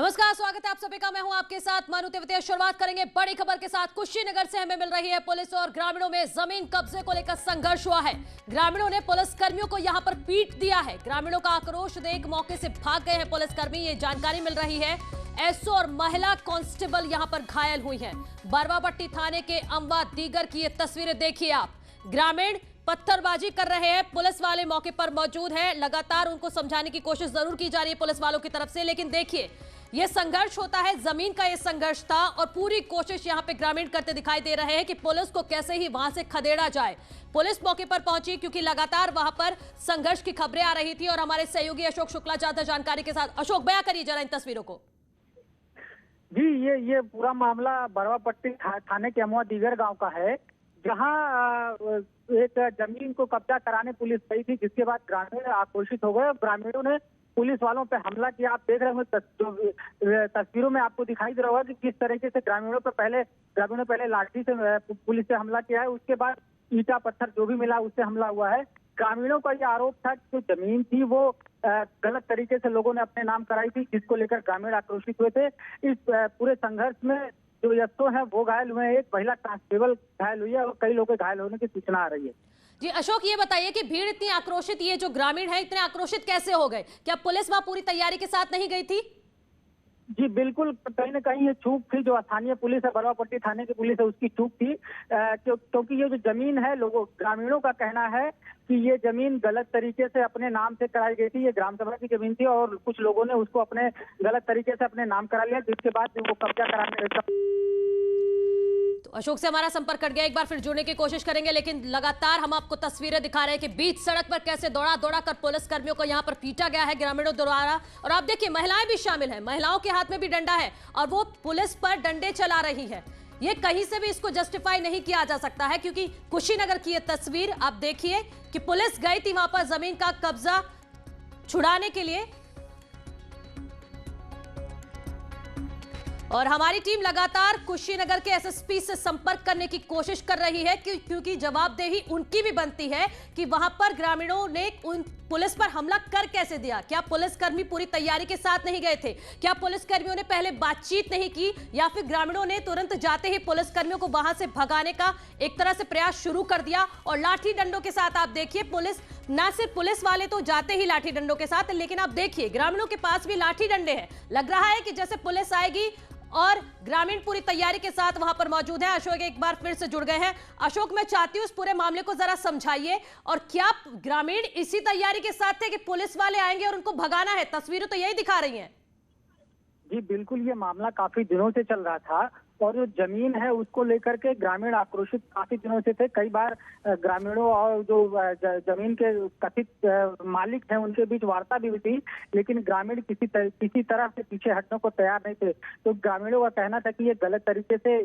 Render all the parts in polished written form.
नमस्कार, स्वागत है आप सभी का। मैं हूं आपके साथ मानू तेवतिया। शुरुआत करेंगे बड़ी खबर के साथ। कुशीनगर से हमें मिल रही है पुलिस और ग्रामीणों में जमीन कब्जे को लेकर संघर्ष हुआ है। ग्रामीणों ने पुलिस कर्मियों को यहां पर पीट दिया है। ग्रामीणों का आक्रोश देख मौके से भाग गए हैं पुलिसकर्मी, ये जानकारी मिल रही है। एसओ और महिला कांस्टेबल यहां पर घायल हुई हैं। बरवापट्टी थाने के अम्बा दीगर की ये तस्वीरें देखिए आप। ग्रामीण पत्थरबाजी कर रहे हैं, पुलिस वाले मौके पर मौजूद हैं। लगातार उनको समझाने की कोशिश जरूर की जा रही है पुलिस वालों की तरफ से, लेकिन देखिए ये संघर्ष होता है। जमीन का ये संघर्ष था और पूरी कोशिश यहां पे ग्रामीण करते दिखाई दे रहे हैं कि पुलिस को कैसे ही वहां से खदेड़ा जाए। पुलिस मौके पर पहुंची क्योंकि लगातार वहां पर संघर्ष की खबरें आ रही थी और हमारे सहयोगी अशोक शुक्ला ज्यादा जानकारी के साथ। अशोक, बयां करिए जरा इन तस्वीरों को। जी, ये पूरा मामला बरवापट्टी थाने के अमवा दीगर गांव का है, जहां एक जमीन को कब्जा कराने पुलिस गई थी, जिसके बाद ग्रामीण आक्रोशित हो गए। ग्रामीणों ने पुलिस वालों पे हमला किया। आप देख रहे होंगे तस्वीरों में आपको दिखाई दे रहा होगा कि किस तरीके से ग्रामीणों पहले लाठी से पुलिस से हमला किया है। उसके बाद ईटा पत्थर जो भी मिला उससे हमला हुआ है। ग्रामीणों का यह आरोप था कि जो जमीन थी वो गलत तरीके से लोगों ने अपने नाम कराई थी, जिसको लेकर ग्रामीण आक्रोशित हुए थे। इस पूरे संघर्ष में जो एसओ है वो घायल हुए हैं, एक महिला कांस्टेबल घायल हुई है और कई लोगों के घायल होने की सूचना आ रही है। जी अशोक, ये बताइए कि भीड़ इतनी आक्रोशित, ये जो ग्रामीण है इतने आक्रोशित कैसे हो गए? क्या पुलिस वहां पूरी तैयारी के साथ नहीं गई थी? जी बिल्कुल, कहीं ना कहीं ये चूक थी। जो स्थानीय पुलिस है, बरवापट्टी थाने की पुलिस है, उसकी चूक थी। क्योंकि ये जो जमीन है, ग्रामीणों का कहना है कि ये जमीन गलत तरीके से अपने नाम से कराई गई थी। ये ग्राम सभा की जमीन थी और कुछ लोगों ने उसको अपने गलत तरीके से अपने नाम करा लिया, जिसके बाद वो कब्जा कराने। तो अशोक से हमारा संपर्क कट गया, एक बार फिर जुड़ने की कोशिश करेंगे, लेकिन लगातार हम आपको तस्वीरें दिखा रहे हैं कि बीच सड़क पर कैसे दौड़ा दौड़ा कर पुलिस कर्मियों को यहां पर पीटा गया है ग्रामीणों द्वारा। और आप देखिए महिलाएं भी शामिल हैं, महिलाओं के हाथ में भी डंडा है और वो पुलिस पर डंडे चला रही है। ये कहीं से भी इसको जस्टिफाई नहीं किया जा सकता है, क्योंकि कुशीनगर की ये तस्वीर आप देखिए कि पुलिस गई थी वहां पर जमीन का कब्जा छुड़ाने के लिए और हमारी टीम लगातार कुशीनगर के एसएसपी से संपर्क करने की कोशिश कर रही है, क्योंकि जवाबदेही उनकी भी बनती है कि वहां पर ग्रामीणों ने उन पुलिस पर हमला कर कैसे दिया। क्या पुलिसकर्मी पूरी तैयारी के साथ नहीं गए थे? क्या पुलिसकर्मियों ने पहले बातचीत नहीं की, या फिर ग्रामीणों ने तुरंत जाते ही पुलिसकर्मियों को वहां से भगाने का एक तरह से प्रयास शुरू कर दिया? और लाठी डंडों के साथ आप देखिए, पुलिस ना सिर्फ पुलिस वाले तो जाते ही लाठी डंडों के साथ, लेकिन आप देखिए ग्रामीणों के पास भी लाठी डंडे हैं। लग रहा है कि जैसे पुलिस आएगी और ग्रामीण पूरी तैयारी के साथ वहां पर मौजूद है। अशोक एक बार फिर से जुड़ गए हैं। अशोक, मैं चाहती हूं इस पूरे मामले को जरा समझाइए, और क्या ग्रामीण इसी तैयारी के साथ थे कि पुलिस वाले आएंगे और उनको भगाना है? तस्वीरें तो यही दिखा रही हैं। जी बिल्कुल, ये मामला काफी दिनों से चल रहा था और जो जमीन है उसको लेकर के ग्रामीण आक्रोशित काफी दिनों से थे। कई बार ग्रामीणों और जो जमीन के कथित मालिक हैं उनके बीच वार्ता भी हुई थी, लेकिन ग्रामीण किसी तरह से पीछे हटने को तैयार नहीं थे। तो ग्रामीणों का कहना था कि ये गलत तरीके से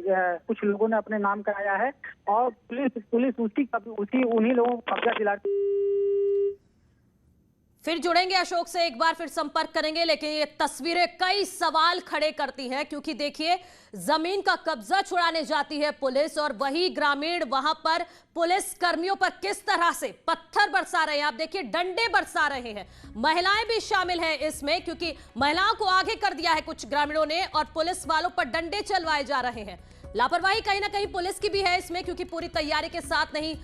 कुछ लोगों ने अपने नाम कराया है और पुलिस उन्हीं लोगों को कब्जा दिला। फिर जुड़ेंगे अशोक से, एक बार फिर संपर्क करेंगे, लेकिन ये तस्वीरें कई सवाल खड़े करती हैं, क्योंकि देखिए जमीन का कब्जा छुड़ाने जाती है पुलिस और वही ग्रामीण वहां पर पुलिस कर्मियों पर किस तरह से पत्थर बरसा रहे हैं। आप देखिए डंडे बरसा रहे हैं। महिलाएं भी शामिल हैं इसमें, क्योंकि महिलाओं को आगे कर दिया है कुछ ग्रामीणों ने और पुलिस वालों पर डंडे चलवाए जा रहे हैं। लापरवाही कहीं ना कहीं पुलिस की भी है इसमें, क्योंकि पूरी तैयारी के साथ नहीं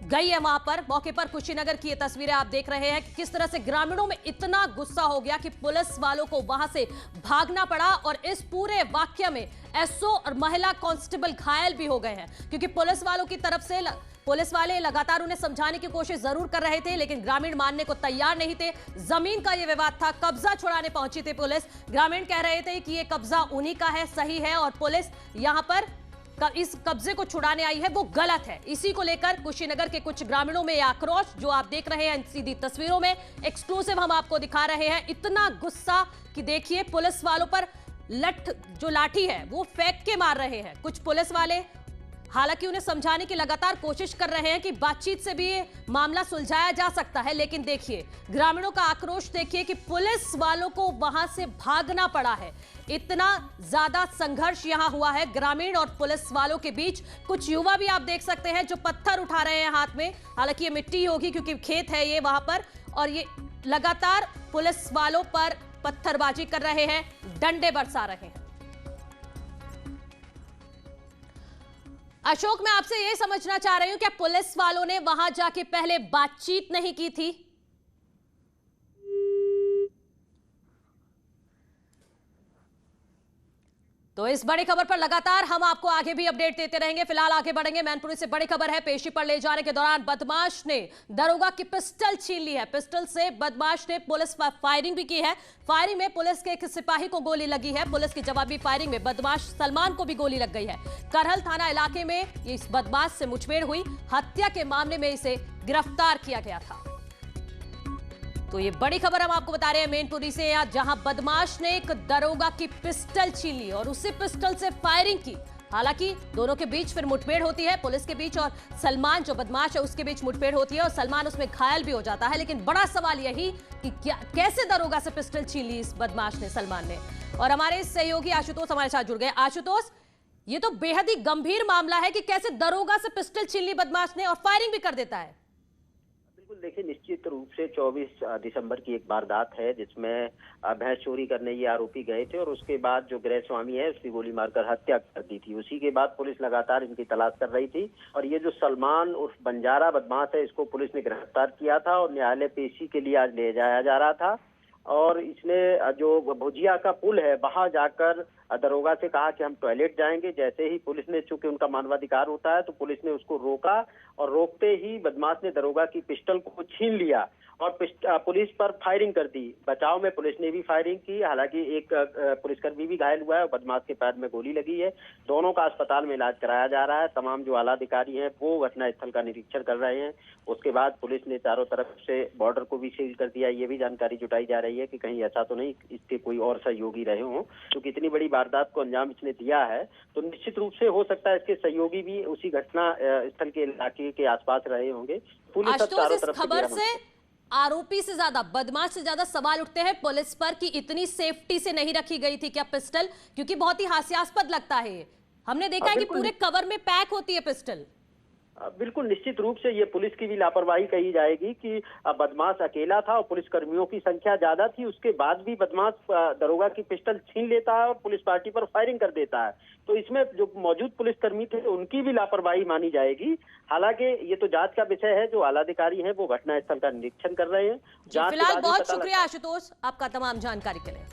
गई है वहां पर। मौके पर कुशीनगर की ये तस्वीरें आप देख रहे हैं कि किस तरह से ग्रामीणों में इतना गुस्सा हो गया कि पुलिस वालों को वहां से भागना पड़ा और इस पूरे वाकये में एसओ और महिला कांस्टेबल घायल भी हो गए हैं, क्योंकि पुलिस वालों की तरफ से पुलिस वाले लगातार उन्हें समझाने की कोशिश जरूर कर रहे थे, लेकिन ग्रामीण मानने को तैयार नहीं थे। जमीन का ये विवाद था, कब्जा छुड़ाने पहुंची थी पुलिस। ग्रामीण कह रहे थे कि ये कब्जा उन्हीं का है, सही है, और पुलिस यहां पर इस कब्जे को छुड़ाने आई है वो गलत है। इसी को लेकर कुशीनगर के कुछ ग्रामीणों में आक्रोश जो आप देख रहे हैं सीधी तस्वीरों में, एक्सक्लूसिव हम आपको दिखा रहे हैं। इतना गुस्सा कि देखिए पुलिस वालों पर जो लाठी है वो फेंक के मार रहे हैं कुछ पुलिस वाले। हालांकि उन्हें समझाने की लगातार कोशिश कर रहे हैं कि बातचीत से भी ये मामला सुलझाया जा सकता है, लेकिन देखिए ग्रामीणों का आक्रोश देखिए कि पुलिस वालों को वहां से भागना पड़ा है। इतना ज्यादा संघर्ष यहां हुआ है ग्रामीण और पुलिस वालों के बीच। कुछ युवा भी आप देख सकते हैं जो पत्थर उठा रहे हैं हाथ में, हालांकि ये मिट्टी होगी क्योंकि खेत है ये वहां पर, और ये लगातार पुलिस वालों पर पत्थरबाजी कर रहे हैं, डंडे बरसा रहे हैं। अशोक, मैं आपसे यह समझना चाह रही हूं, क्या पुलिस वालों ने वहां जाके पहले बातचीत नहीं की थी? तो इस बड़ी खबर पर लगातार हम आपको आगे भी अपडेट देते रहेंगे। फिलहाल आगे बढ़ेंगे। मैनपुरी से बड़ी खबर है, पेशी पर ले जाने के दौरान बदमाश ने दरोगा की पिस्टल छीन ली है। पिस्टल से बदमाश ने पुलिस पर फायरिंग भी की है। फायरिंग में पुलिस के एक सिपाही को गोली लगी है। पुलिस की जवाबी फायरिंग में बदमाश सलमान को भी गोली लग गई है। करहल थाना इलाके में इस बदमाश से मुठभेड़ हुई। हत्या के मामले में इसे गिरफ्तार किया गया था। तो ये बड़ी खबर हम आपको बता रहे हैं मैनपुरी से, जहां बदमाश ने एक दरोगा की पिस्टल छीन ली और उसी पिस्टल से फायरिंग की। हालांकि दोनों के बीच फिर मुठभेड़ होती है, पुलिस के बीच और सलमान जो बदमाश है उसके बीच मुठभेड़ होती है और सलमान उसमें घायल भी हो जाता है। लेकिन बड़ा सवाल यही कि कैसे दरोगा से पिस्टल छीन ली इस बदमाश ने, सलमान ने। और हमारे सहयोगी आशुतोष हमारे साथ जुड़ गए। आशुतोष, ये तो बेहद ही गंभीर मामला है कि कैसे दरोगा से पिस्टल छीन ली बदमाश ने और फायरिंग भी कर देता है। देखिए, निश्चित रूप से 24 दिसंबर की एक वारदात है जिसमें भैंस चोरी करने ये आरोपी गए थे और उसके बाद जो गृह स्वामी है उसकी गोली मारकर हत्या कर दी थी। उसी के बाद पुलिस लगातार इनकी तलाश कर रही थी और ये जो सलमान उर्फ बंजारा बदमाश है इसको पुलिस ने गिरफ्तार किया था और न्यायालय पेशी के लिए आज ले जाया जा रहा था। और इसने जो भुजिया का पुल है वहां जाकर दरोगा से कहा कि हम टॉयलेट जाएंगे। जैसे ही पुलिस ने, चूंकि उनका मानवाधिकार होता है, तो पुलिस ने उसको रोका और रोकते ही बदमाश ने दरोगा की पिस्टल को छीन लिया और पुलिस पर फायरिंग कर दी। बचाव में पुलिस ने भी फायरिंग की। हालांकि एक पुलिसकर्मी भी घायल हुआ है और बदमाश के पैर में गोली लगी है। दोनों का अस्पताल में इलाज कराया जा रहा है। तमाम जो आला अधिकारी हैं वो घटनास्थल का निरीक्षण कर रहे हैं। उसके बाद पुलिस ने चारों तरफ से बॉर्डर को भी सील कर दिया। ये भी जानकारी जुटाई जा रही है कि कहीं ऐसा तो नहीं इसके कोई और सहयोगी रहे हों, क्योंकि इतनी बड़ी वारदात को अंजाम इसने दिया है तो निश्चित रूप से हो सकता है इसके सहयोगी भी उसी घटना स्थल के इलाके के आसपास रहे होंगे। पुलिस चारों तरफ खबर से आरोपी से ज्यादा, बदमाश से ज्यादा सवाल उठते हैं पुलिस पर कि इतनी सेफ्टी से नहीं रखी गई थी क्या पिस्टल, क्योंकि बहुत ही हास्यास्पद लगता है। हमने देखा है कि पूरे कवर में पैक होती है पिस्टल। बिल्कुल, निश्चित रूप से ये पुलिस की भी लापरवाही कही जाएगी कि बदमाश अकेला था और पुलिस कर्मियों की संख्या ज्यादा थी। उसके बाद भी बदमाश दरोगा की पिस्टल छीन लेता है और पुलिस पार्टी पर फायरिंग कर देता है। तो इसमें जो मौजूद पुलिसकर्मी थे उनकी भी लापरवाही मानी जाएगी। हालांकि ये तो जांच का विषय है। जो आलाधिकारी है वो घटनास्थल का निरीक्षण कर रहे हैं। फिलहाल बहुत शुक्रिया आशुतोष आपका तमाम जानकारी के लिए।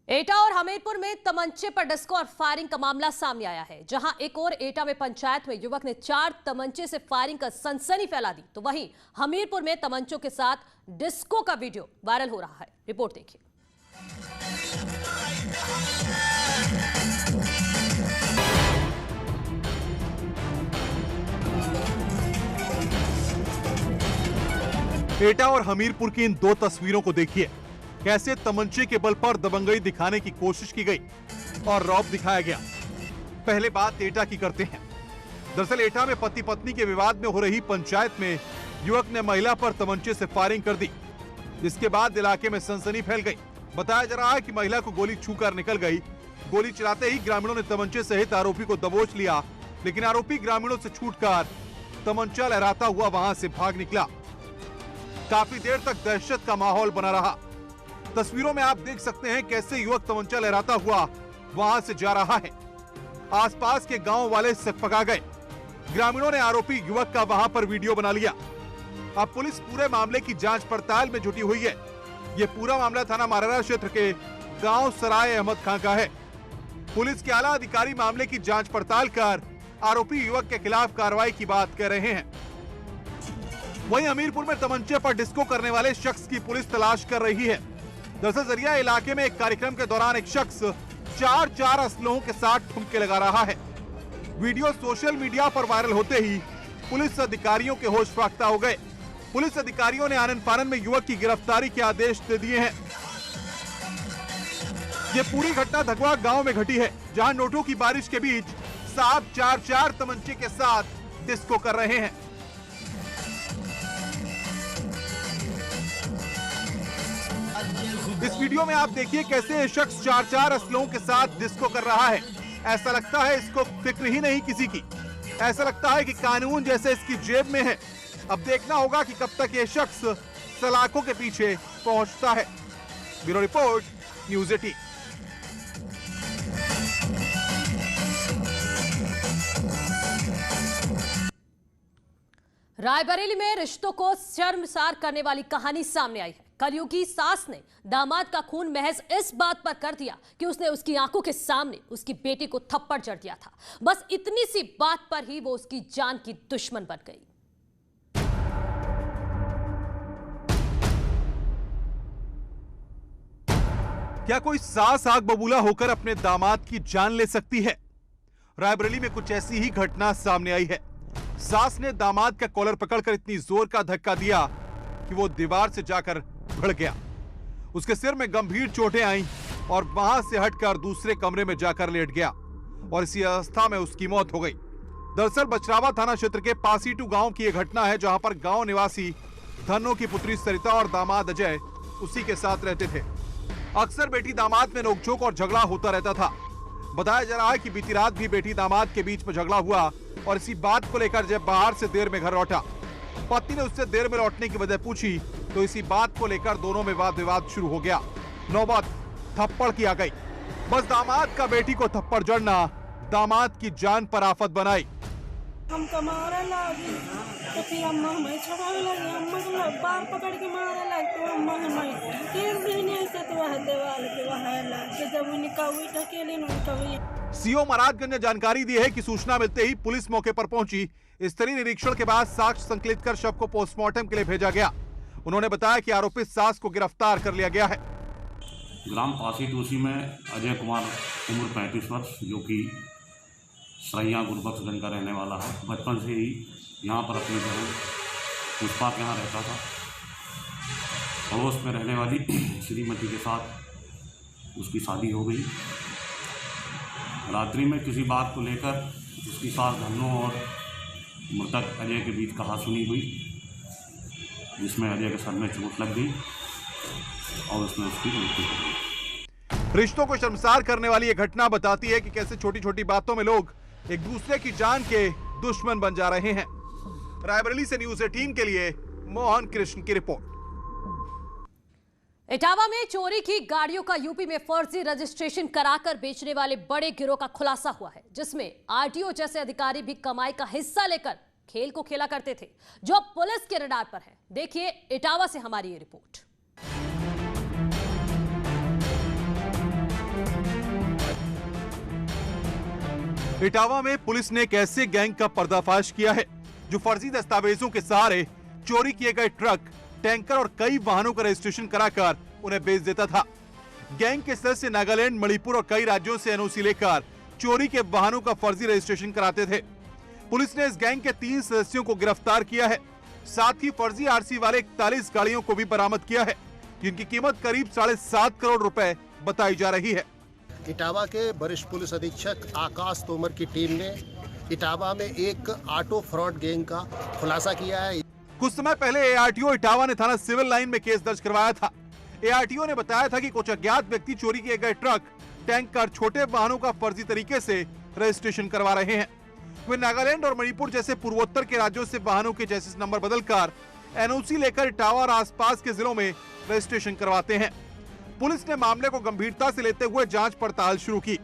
एटा और हमीरपुर में तमंचे पर डिस्को और फायरिंग का मामला सामने आया है। जहां एक और एटा में पंचायत में युवक ने 4 तमंचे से फायरिंग कर सनसनी फैला दी, तो वहीं हमीरपुर में तमंचों के साथ डिस्को का वीडियो वायरल हो रहा है। रिपोर्ट देखिए। एटा और हमीरपुर की इन 2 तस्वीरों को देखिए। कैसे तमंचे के बल पर दबंगई दिखाने की कोशिश की गई और रौब दिखाया गया। पहले बात एटा की करते हैं। दरअसल एटा में पति पत्नी के विवाद में हो रही पंचायत में युवक ने महिला पर तमंचे से फायरिंग कर दी, जिसके बाद इलाके में सनसनी फैल गई। बताया जा रहा है कि महिला को गोली छूकर निकल गई। गोली चलाते ही ग्रामीणों ने तमंचे सहित आरोपी को दबोच लिया, लेकिन आरोपी ग्रामीणों से छूटकर तमंचा लहराता हुआ वहां से भाग निकला। काफी देर तक दहशत का माहौल बना रहा। तस्वीरों में आप देख सकते हैं कैसे युवक तमंचा लहराता हुआ वहां से जा रहा है। आसपास के गांव वाले सकपका गए। ग्रामीणों ने आरोपी युवक का वहां पर वीडियो बना लिया। अब पुलिस पूरे मामले की जांच पड़ताल में जुटी हुई है। ये पूरा मामला थाना मारारा क्षेत्र के गांव सराय अहमद खां का है। पुलिस के आला अधिकारी मामले की जांच पड़ताल कर आरोपी युवक के खिलाफ कार्रवाई की बात कर रहे हैं। वहीं हमीरपुर में तमंचे पर डिस्को करने वाले शख्स की पुलिस तलाश कर रही है। दरअसल जरिया इलाके में एक कार्यक्रम के दौरान एक शख्स 4 असलहों के साथ ठुमके लगा रहा है। वीडियो सोशल मीडिया पर वायरल होते ही पुलिस अधिकारियों के होश फाख्ता हो गए। पुलिस अधिकारियों ने आनन फानन में युवक की गिरफ्तारी के आदेश दे दिए हैं। ये पूरी घटना धगवा गांव में घटी है, जहां नोटों की बारिश के बीच साहब 4 तमंचे के साथ डिस्को कर रहे हैं। इस वीडियो में आप देखिए कैसे ये शख्स 4 असलहों के साथ डिस्को कर रहा है। ऐसा लगता है इसको फिक्र ही नहीं किसी की। ऐसा लगता है कि कानून जैसे इसकी जेब में है। अब देखना होगा कि कब तक ये शख्स सलाखों के पीछे पहुंचता है। Bureau report, news 18। रायबरेली में रिश्तों को शर्मसार करने वाली कहानी सामने आई है। कलयुगी सास ने दामाद का खून महज इस बात पर कर दिया कि उसने उसकी आंखों के सामने उसकी बेटी को थप्पड़ जड़ दिया था। बस इतनी सी बात पर ही वो उसकी जान की दुश्मन बन गई। क्या कोई सास आग बबूला होकर अपने दामाद की जान ले सकती है? रायबरेली में कुछ ऐसी ही घटना सामने आई है। सास ने दामाद का कॉलर पकड़कर इतनी जोर का धक्का दिया कि वो दीवार से जाकर भिड़ गया। उसके सिर में गंभीर चोटें आईं और वहां से हटकर दूसरे कमरे में जाकर लेट गया और इसी अवस्था में उसकी मौत हो गई। दरअसल बचरावा थाना क्षेत्र के पासीटू गांव की यह घटना है, जहां पर गांव निवासी धन्नो की पुत्री सरिता और दामाद अजय उसी के साथ रहते थे। अक्सर बेटी दामाद में नोकझोंक और झगड़ा होता रहता था। बताया जा रहा है कि बीती रात भी बेटी दामाद के बीच में झगड़ा हुआ और इसी बात को लेकर जब बाहर से देर में घर लौटा, पत्नी ने उससे देर में लौटने की वजह पूछी तो इसी बात को लेकर दोनों में वाद विवाद शुरू हो गया। नौबत थप्पड़ की आ गई। बस दामाद का बेटी को थप्पड़ जड़ना दामाद की जान पर आफत बनाई। हमको मारे लगी तो फिर अम्मा हमें छुड़ाने लगी। अम्मा को बाल पकड़ के मारे लगी तो अम्मा हमें तीन दिन ऐसे तो वह दीवार के वहाँ लग जब उनका हुई ढकेली उनका। सीओ महाराजगंज ने जानकारी दी है कि सूचना मिलते ही पुलिस मौके पर पहुंची। स्तरीय निरीक्षण के बाद साक्ष्य संकलित कर शव को पोस्टमार्टम के लिए भेजा गया। उन्होंने बताया कि आरोपित सास को गिरफ्तार कर लिया गया है। ग्राम पासीटूसी में अजय कुमार उम्र 35 वर्ष, जो कि सरैया गुरबख्शगंज का रहने वाला है। बचपन से ही यहाँ पर अपनी बहन पुष्पा के यहाँ रहता था। पड़ोस में रहने वाली श्रीमती के साथ उसकी शादी हो गई। रात्रि में किसी बात को लेकर उसकी सास धन्नो और मृतक अजय के बीच कहासुनी हुई, जिसमें अजय के सर में चोट लग गई और उसमें उसकी मृत्यु हो गई। रिश्तों को शर्मसार करने वाली यह घटना बताती है कि कैसे छोटी छोटी बातों में लोग एक दूसरे की जान के दुश्मन बन जा रहे हैं। रायबरेली से न्यूज़ 18 के लिए मोहन कृष्ण की रिपोर्ट। इटावा में चोरी की गाड़ियों का यूपी में फर्जी रजिस्ट्रेशन कराकर बेचने वाले बड़े गिरोह का खुलासा हुआ है, जिसमें आरटीओ जैसे अधिकारी भी कमाई का हिस्सा लेकर खेल को खेला करते थे, जो पुलिस के रडार पर है। देखिए इटावा से हमारी ये रिपोर्ट। इटावा में पुलिस ने एक ऐसे गैंग का पर्दाफाश किया है जो फर्जी दस्तावेजों के सहारे चोरी किए गए ट्रक, टैंकर और कई वाहनों का रजिस्ट्रेशन कराकर उन्हें बेच देता था। गैंग के सदस्य नागालैंड, मणिपुर और कई राज्यों से एनओसी लेकर चोरी के वाहनों का फर्जी रजिस्ट्रेशन कराते थे। पुलिस ने इस गैंग के 3 सदस्यों को गिरफ्तार किया है। साथ ही फर्जी आरसी वाले 41 गाड़ियों को भी बरामद किया है, जिनकी कीमत करीब 7.5 करोड़ रुपए बताई जा रही है। इटावा के वरिष्ठ पुलिस अधीक्षक आकाश तोमर की टीम ने इटावा में एक ऑटो फ्रॉड गैंग का खुलासा किया है। कुछ समय पहले एआरटीओ इटावा ने थाना सिविल लाइन में केस दर्ज करवाया था। एआरटीओ ने बताया था कि कुछ अज्ञात व्यक्ति चोरी किए गए ट्रक, टैंकर, छोटे वाहनों का फर्जी तरीके से रजिस्ट्रेशन करवा रहे हैं। वे नागालैंड और मणिपुर जैसे पूर्वोत्तर के राज्यों से वाहनों के चेसिस नंबर बदलकर एनओसी लेकर इटावा और आसपास के जिलों में रजिस्ट्रेशन करवाते हैं। पुलिस ने मामले को गंभीरता से लेते हुए जांच पड़ताल शुरू की।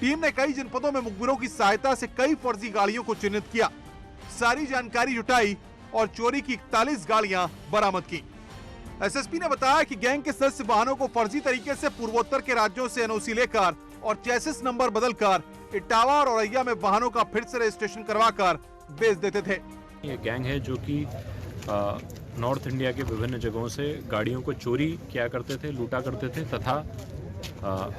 टीम ने कई जनपदों में मुखबिरों की सहायता से कई फर्जी गाड़ियों को चिन्हित किया, सारी जानकारी जुटाई और चोरी की 41 गाड़ियां बरामद की। एसएसपी ने बताया कि गैंग के सदस्य वाहनों को फर्जी तरीके से पूर्वोत्तर के राज्यों से एनओसी लेकर और चेसिस नंबर बदलकर इटावा और औरैया में वाहनों का फिर से रजिस्ट्रेशन करवाकर बेच देते थे। ये गैंग है जो कि नॉर्थ इंडिया के विभिन्न जगहों से गाड़ियों को चोरी किया करते थे, लूटा करते थे तथा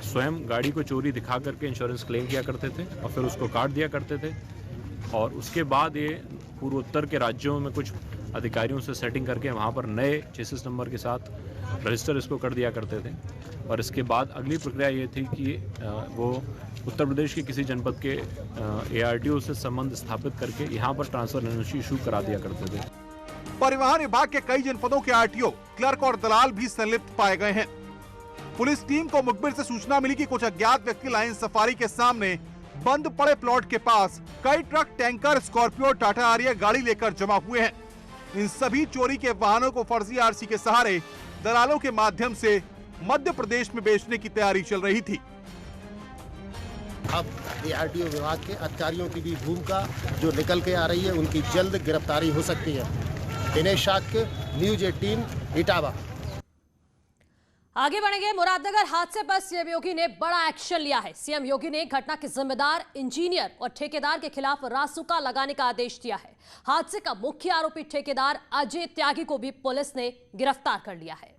स्वयं गाड़ी को चोरी दिखा करके इंश्योरेंस क्लेम किया करते थे और फिर उसको काट दिया करते थे। और उसके बाद ये पूर्वोत्तर के राज्यों में कुछ अधिकारियों से सेटिंग करके वहाँ पर नए चेसिस नंबर के साथ रजिस्टर इसको कर दिया करते थे। और इसके बाद अगली प्रक्रिया ये थी कि वो उत्तर प्रदेश के किसी जनपद के एआरटीओ से संबंध स्थापित करके यहाँ पर ट्रांसफर एनओसी इशू करा दिया करते थे। परिवहन विभाग के कई जनपदों के आरटीओ, क्लर्क और दलाल भी संलिप्त पाए गए हैं। पुलिस टीम को मुखबिर से सूचना मिली कि कुछ अज्ञात व्यक्ति लाइन सफारी के सामने बंद पड़े प्लॉट के पास कई ट्रक, टैंकर, स्कॉर्पियो, टाटा आरिया गाड़ी लेकर जमा हुए हैं। इन सभी चोरी के वाहनों को फर्जी आरसी के सहारे दलालों के माध्यम से मध्य प्रदेश में बेचने की तैयारी चल रही थी। अब DRTO विभाग के अधिकारियों की भी भूमिका जो निकल के आ रही है, उनकी जल्द गिरफ्तारी हो सकती है। दिनेश शाक्य, न्यूज 18 इटावा। आगे बढ़ेंगे। मुरादनगर हादसे पर सीएम योगी ने बड़ा एक्शन लिया है। सीएम योगी ने घटना के जिम्मेदार इंजीनियर और ठेकेदार के खिलाफ रासुका लगाने का आदेश दिया है। हादसे का मुख्य आरोपी ठेकेदार अजय त्यागी को भी पुलिस ने गिरफ्तार कर लिया है।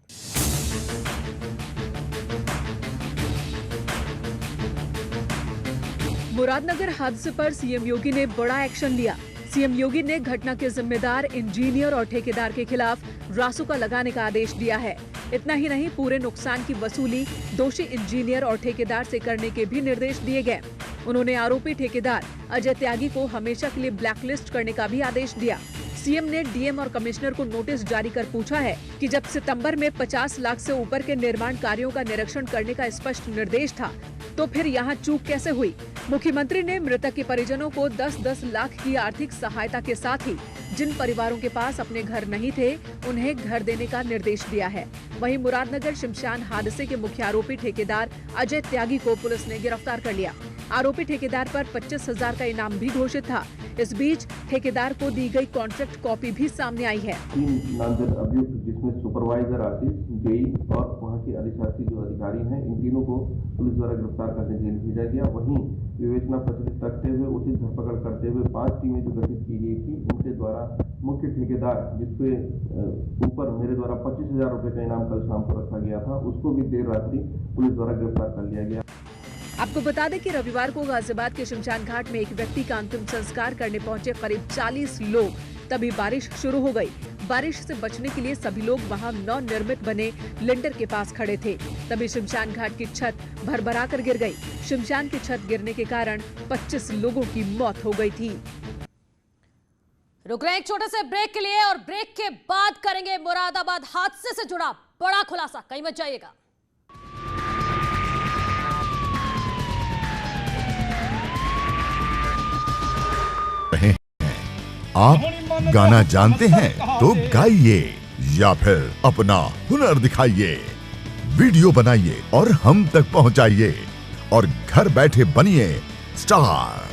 मुरादनगर हादसे पर सीएम योगी ने बड़ा एक्शन लिया। सीएम योगी ने घटना के जिम्मेदार इंजीनियर और ठेकेदार के खिलाफ रासुका लगाने का आदेश दिया है। इतना ही नहीं, पूरे नुकसान की वसूली दोषी इंजीनियर और ठेकेदार से करने के भी निर्देश दिए गए। उन्होंने आरोपी ठेकेदार अजय त्यागी को हमेशा के लिए ब्लैकलिस्ट करने का भी आदेश दिया। सीएम ने डीएम और कमिश्नर को नोटिस जारी कर पूछा है कि जब सितंबर में 50 लाख से ऊपर के निर्माण कार्यों का निरीक्षण करने का स्पष्ट निर्देश था, तो फिर यहाँ चूक कैसे हुई। मुख्यमंत्री ने मृतक के परिजनों को 10-10 लाख की आर्थिक सहायता के साथ ही जिन परिवारों के पास अपने घर नहीं थे, उन्हें घर देने का निर्देश दिया है। वहीं मुरादनगर शमशान हादसे के मुख्य आरोपी ठेकेदार अजय त्यागी को पुलिस ने गिरफ्तार कर लिया। आरोपी ठेकेदार पर 25,000 का इनाम भी घोषित था। इस बीच ठेकेदार को दी गई कॉन्ट्रैक्ट कॉपी भी सामने आई है। 3 नामजद अभियुक्त जिसमें सुपरवाइजर आशीष, जेई और वहां के अधिशासी जो अधिकारी हैं, इन तीनों को पुलिस द्वारा गिरफ्तार करके जेल भेजा गया। वहीं विवेचना प्रचलित रखते हुए उचित धरपकड़ करते हुए 5 टीमें जो गठित की गई थी, उनके द्वारा मुख्य ठेकेदार जिसके ऊपर मेरे द्वारा 25,000 रुपए का इनाम कल शाम को रखा गया था, उसको भी देर रात्रि पुलिस द्वारा गिरफ्तार कर लिया गया। आपको बता दें कि रविवार को गाजियाबाद के शमशान घाट में एक व्यक्ति का अंतिम संस्कार करने पहुंचे करीब 40 लोग, तभी बारिश शुरू हो गई। बारिश से बचने के लिए सभी लोग वहां नवनिर्मित बने लिंटर के पास खड़े थे। तभी शमशान घाट की छत भरभरा कर गिर गई। शमशान की छत गिरने के कारण 25 लोगों की मौत हो गई थी। रुक रहे एक छोटे से ब्रेक के लिए और ब्रेक के बाद करेंगे मुरादाबाद हादसे से जुड़ा बड़ा खुलासा। कहीं मत जाइएगा। आप गाना जानते हैं तो गाइए या फिर अपना हुनर दिखाइए, वीडियो बनाइए और हम तक पहुंचाइए और घर बैठे बनिए स्टार।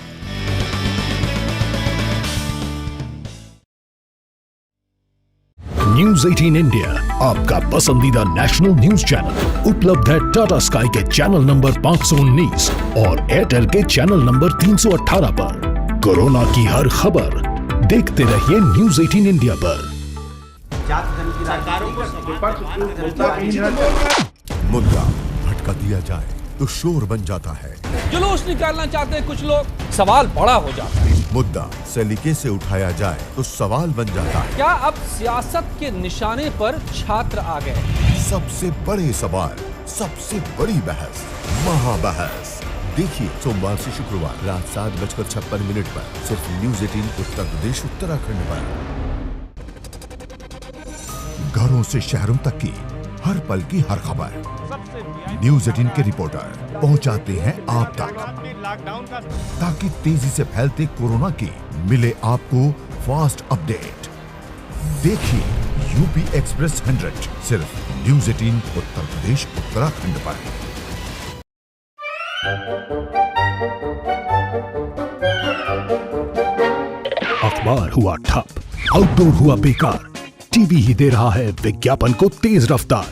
न्यूज 18 इंडिया आपका पसंदीदा नेशनल न्यूज चैनल उपलब्ध है टाटा स्काई के चैनल नंबर 519 और एयरटेल के चैनल नंबर 318 पर। कोरोना की हर खबर देखते रहिए न्यूज 18 इंडिया पर। मुद्दा भटका दिया जाए तो शोर बन जाता है। जुलूस निकालना चाहते हैं कुछ लोग, सवाल बड़ा हो जाता है। मुद्दा सलीके से उठाया जाए तो सवाल बन जाता है। क्या अब सियासत के निशाने पर छात्र आ गए? सबसे बड़े सवाल, सबसे बड़ी बहस, महाबहस देखिए सोमवार से शुक्रवार रात 7:56 पर सिर्फ न्यूज 18 उत्तर प्रदेश उत्तराखंड पर। घरों से शहरों तक की हर पल की हर खबर न्यूज 18 के रिपोर्टर पहुंचाते हैं आप तक, ताकि तेजी से फैलते कोरोना की मिले आपको फास्ट अपडेट। देखिए यूपी एक्सप्रेस 100 सिर्फ न्यूज 18 उत्तर प्रदेश उत्तराखंड पर। अखबार हुआ ठप, आउटडोर हुआ बेकार, टीवी ही दे रहा है विज्ञापन को तेज रफ्तार।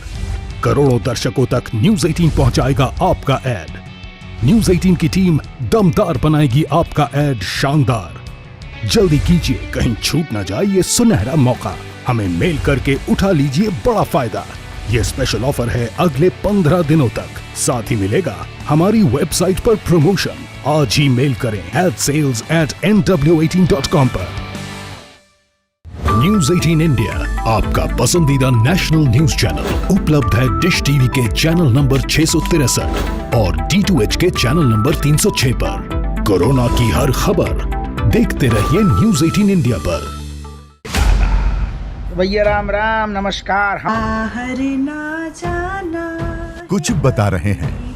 करोड़ों दर्शकों तक न्यूज 18 पहुंचाएगा आपका ऐड। न्यूज 18 की टीम दमदार बनाएगी आपका ऐड शानदार। जल्दी कीजिए, कहीं छूट न जाए ये सुनहरा मौका। हमें मेल करके उठा लीजिए बड़ा फायदा। ये स्पेशल ऑफर है अगले 15 दिनों तक। साथ ही मिलेगा हमारी वेबसाइट पर प्रमोशन। आज ही मेल करें adsales@nw18.com पर। न्यूज 18 इंडिया आपका पसंदीदा नेशनल न्यूज चैनल उपलब्ध है डिश टीवी के चैनल नंबर 663 और D2H के चैनल नंबर 306 पर। कोरोना की हर खबर देखते रहिए न्यूज 18 इंडिया पर। भैया राम राम, नमस्कार। ना जाना कुछ बता रहे हैं।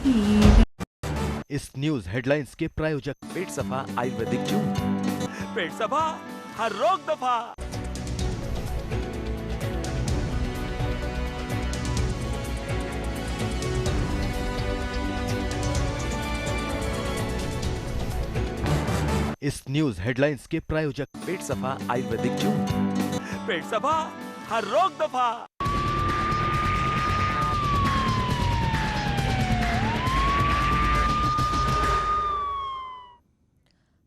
इस न्यूज हेडलाइंस के प्रायोजक पेट सफा आयुर्वेदिक चूर्ण। पेट सफा हर रोग दफा। इस न्यूज हेडलाइंस के प्रायोजक पेट सफा आयुर्वेदिक जून, पेट सफा हर रोग दफा।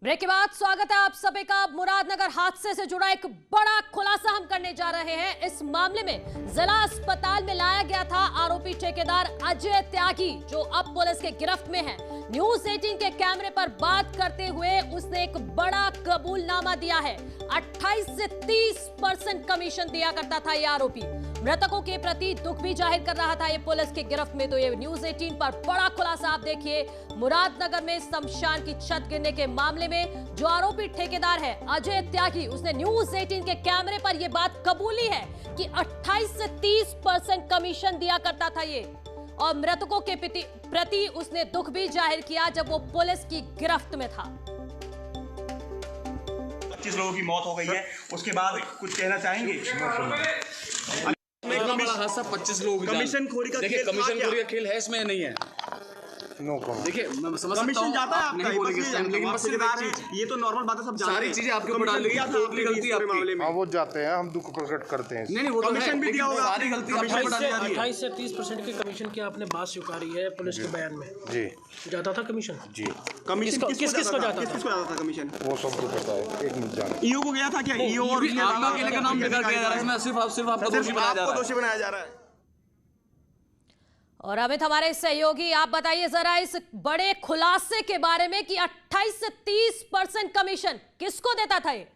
ब्रेक के बाद स्वागत है आप सभी का। मुरादनगर हादसे से जुड़ा एक बड़ा खुलासा हम करने जा रहे हैं। इस मामले में जिला अस्पताल में लाया गया था आरोपी ठेकेदार अजय त्यागी, जो अब पुलिस के गिरफ्त में है। न्यूज 18 के कैमरे पर बात करते हुए उसने एक बड़ा कबूलनामा दिया है। 28 से 30% कमीशन दिया करता था ये आरोपी। मृतकों के प्रति दुख भी जाहिर कर रहा था ये पुलिस के गिरफ्त में। तो ये न्यूज 18 पर बड़ा खुलासा आप देखिए। मुरादनगर में शमशान की छत गिरने के मामले में जो आरोपी ठेकेदार है अजय त्यागी, उसने न्यूज 18 के कैमरे पर यह बात कबूली है कि 28 से 30% कमीशन दिया करता था ये, और मृतकों के प्रति उसने दुख भी जाहिर किया जब वो पुलिस की गिरफ्त में था। 25 लोगों की मौत हो गई है, उसके बाद कुछ कहना चाहेंगे? हादसा 25 लोगों की कमीशन खोरी का देखिए, कमीशन खोरी का खेल है इसमें नहीं है। देखिए मैं समझ सकता हूं जाता है आप नहीं बोलेंगे, लेकिन बस ये तो नॉर्मल बात है, सब जानते हैं। सारी चीजें आपके ऊपर डाल दी, टोटली गलती आपकी। हाँ वो जाते हैं, हम दुख प्रकट करते हैं। नहीं वो तो कमीशन भी दिया होगा, सारी गलती आपके ऊपर डाली जा रही है। 28 से 30% की कमीशन की आपने बात स्वीकारी है पुलिस के बयान में। जी जाता था कमीशन? जी। कमीशन किसको जाता था कमीशन? वो सबको पता है, एक मिनट जाना। ईओ को गया था क्या? ईओ और आपका अकेले का नाम बेकार किया जा रहा है इसमें, सिर्फ आपको दोषी बनाया जा रहा है। और अमित हमारे सहयोगी, आप बताइए जरा इस बड़े खुलासे के बारे में कि 28 से 30% कमीशन किसको देता था ये?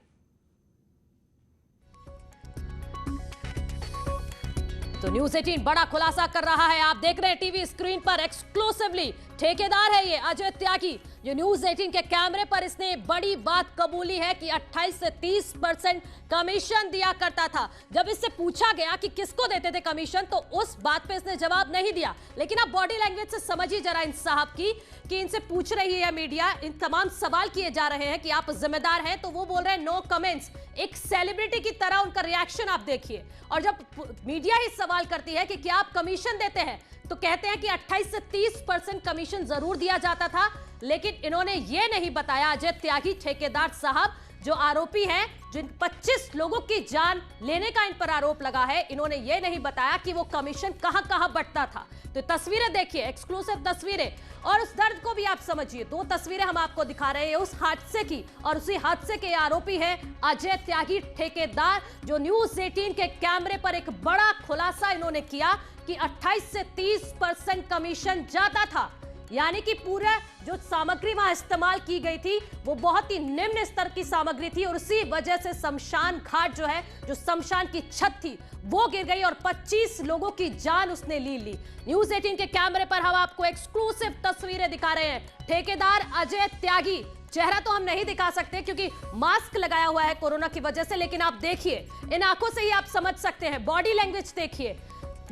तो न्यूज 18 बड़ा खुलासा कर रहा है। आप देख रहे हैं टीवी स्क्रीन पर एक्सक्लूसिवली। ठेकेदार है ये अजय त्यागी, जो न्यूज 18 के कैमरे पर इसने बड़ी बात कबूली है कि 28 से 30% कमीशन दिया करता था। जब इससे पूछा गया कि किसको देते थे कमीशन, तो उस बात पे इसने जवाब नहीं दिया। लेकिन आप बॉडी लैंग्वेज से समझिए जरा इन साहब की कि इनसे पूछ रही है मीडिया, इन तमाम सवाल किए जा रहे हैं कि आप जिम्मेदार हैं, तो वो बोल रहे हैं नो कमेंट्स। एक सेलिब्रिटी की तरह उनका रिएक्शन आप देखिए। और जब मीडिया ही सवाल करती है कि क्या आप कमीशन देते हैं, तो कहते हैं कि 28 से 30% कमीशन जरूर दिया जाता था। लेकिन इन्होंने ये नहीं बताया, अजय त्यागी ठेकेदार साहब जो आरोपी हैं, जिन 25 लोगों की जान लेने का इन पर आरोप लगा है, इन्होंने ये नहीं बताया कि वो कमीशन कहां कहां बंटता था। तो तस्वीरें देखिए, एक्सक्लूसिव तस्वीरें, और उस दर्द को भी आप समझिए। 2 तस्वीरें हम आपको दिखा रहे हैं उस हादसे की, और उसी हादसे के आरोपी है अजय त्यागी ठेकेदार, जो न्यूज 18 के कैमरे पर एक बड़ा खुलासा इन्होंने किया कि 28 से 30% कमीशन जाता था। यानी कि पूरा जो सामग्री वहां इस्तेमाल की गई थी वो बहुत ही निम्न स्तर की सामग्री थी, और उसी वजह से शमशान घाट जो है, जो शमशान की छत थी, वो गिर गई और 25 लोगों की जान उसने ली। न्यूज 18 के कैमरे पर हम आपको एक्सक्लूसिव तस्वीरें दिखा रहे हैं। ठेकेदार अजय त्यागी, चेहरा तो हम नहीं दिखा सकते क्योंकि मास्क लगाया हुआ है कोरोना की वजह से, लेकिन आप देखिए, इन आंखों से ही आप समझ सकते हैं। बॉडी लैंग्वेज देखिए।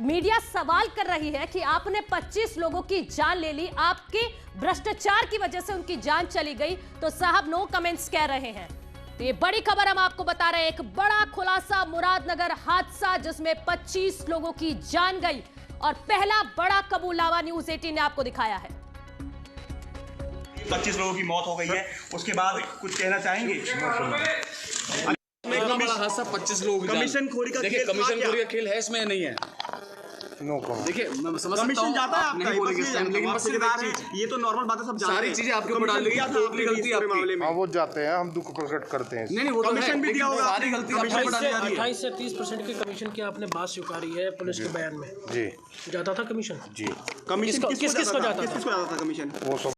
मीडिया सवाल कर रही है कि आपने 25 लोगों की जान ले ली, आपके भ्रष्टाचार की वजह से उनकी जान चली गई, तो साहब नो कमेंट्स कह रहे हैं। तो ये बड़ी खबर हम आपको बता रहे हैं, एक बड़ा खुलासा, मुरादनगर हादसा जिसमें 25 लोगों की जान गई, और पहला बड़ा कबूलनामा न्यूज 18 ने आपको दिखाया है। 25 लोगों की मौत हो गई है, उसके बाद कुछ कहना चाहेंगे? हादसा 25 लोगों की कमीशन खोरी का देखिए, कमीशन खोरी का खेल है इसमें नहीं है। देखिए मैं समझ सकता हूं आप नहीं बोलेंगे, लेकिन बस ये तो नॉर्मल बात है, सब जानते हैं। सारी चीजें आपके ऊपर डाल दी, टोटली गलती आपकी। हाँ वो जाते हैं, हम दुख प्रकट करते हैं। नहीं वो तो कमीशन भी दिया होगा, सारी गलती आपके ऊपर डाली जा रही है। 28 से 30% की कमीशन की आपने बात स्वीकारी है पुलिस के बयान में। जी। जाता था कमीशन? जी। कमीशन किसको जाता था? कमीशन? वो सब